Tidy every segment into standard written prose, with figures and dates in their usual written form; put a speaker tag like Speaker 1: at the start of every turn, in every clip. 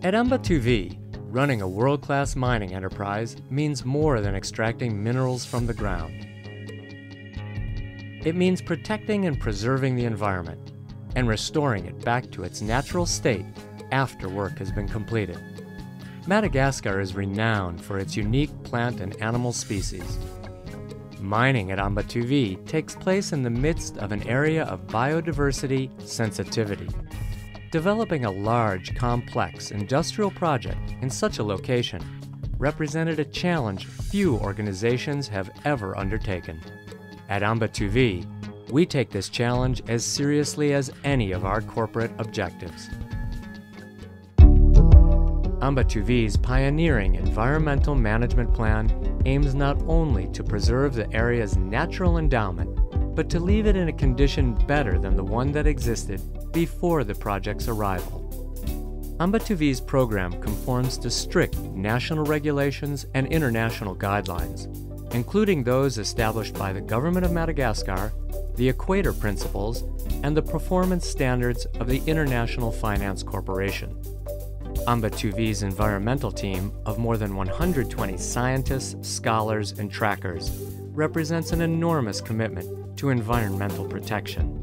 Speaker 1: At Ambatuvi, running a world-class mining enterprise means more than extracting minerals from the ground. It means protecting and preserving the environment and restoring it back to its natural state after work has been completed. Madagascar is renowned for its unique plant and animal species. Mining at Ambatuvi takes place in the midst of an area of biodiversity sensitivity. Developing a large, complex industrial project in such a location represented a challenge few organizations have ever undertaken. At Ambatuvi, we take this challenge as seriously as any of our corporate objectives. Ambatuvi's pioneering environmental management plan aims not only to preserve the area's natural endowment, but to leave it in a condition better than the one that existed before the project's arrival. Ambatuvi's program conforms to strict national regulations and international guidelines, including those established by the Government of Madagascar, the Equator Principles, and the performance standards of the International Finance Corporation. Ambatuvi's environmental team of more than 120 scientists, scholars, and trackers represents an enormous commitment to environmental protection.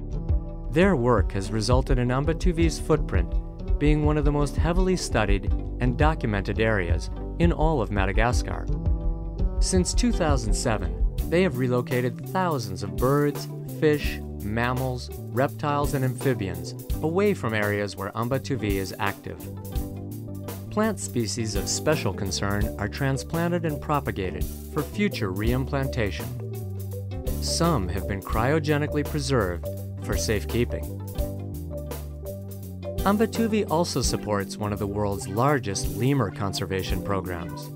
Speaker 1: Their work has resulted in Ambatuvi's footprint being one of the most heavily studied and documented areas in all of Madagascar. Since 2007, they have relocated thousands of birds, fish, mammals, reptiles, and amphibians away from areas where Ambatuvi is active. Plant species of special concern are transplanted and propagated for future reimplantation. Some have been cryogenically preserved for safekeeping. Ambatuvi also supports one of the world's largest lemur conservation programs.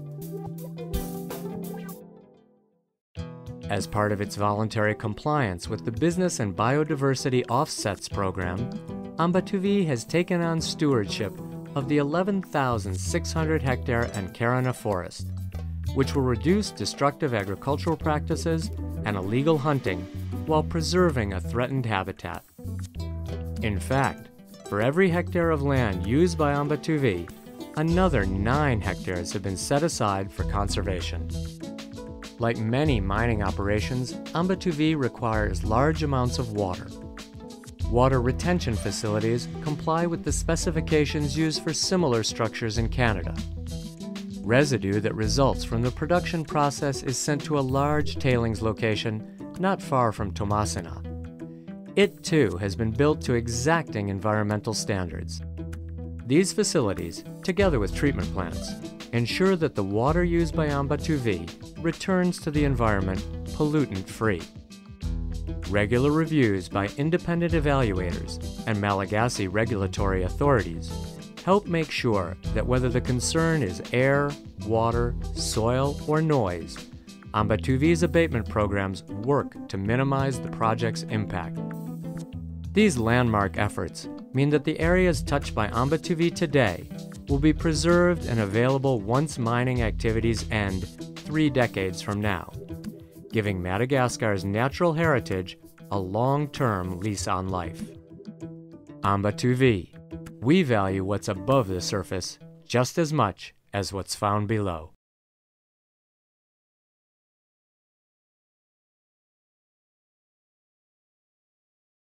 Speaker 1: As part of its voluntary compliance with the Business and Biodiversity Offsets program, Ambatuvi has taken on stewardship of the 11,600-hectare Ankarana forest, which will reduce destructive agricultural practices and illegal hunting while preserving a threatened habitat. In fact, for every hectare of land used by Ambatuvi, another 9 hectares have been set aside for conservation. Like many mining operations, Ambatuvi requires large amounts of water. Water retention facilities comply with the specifications used for similar structures in Canada. Residue that results from the production process is sent to a large tailings location not far from Tomasina. It too has been built to exacting environmental standards. These facilities, together with treatment plants, ensure that the water used by Ambatuvi returns to the environment pollutant-free. Regular reviews by independent evaluators and Malagasy regulatory authorities help make sure that whether the concern is air, water, soil, or noise, Ambatuvi's abatement programs work to minimize the project's impact. These landmark efforts mean that the areas touched by Ambatuvi today will be preserved and available once mining activities end 3 decades from now, giving Madagascar's natural heritage a long-term lease on life. Ambatuvi, we value what's above the surface just as much as what's found below.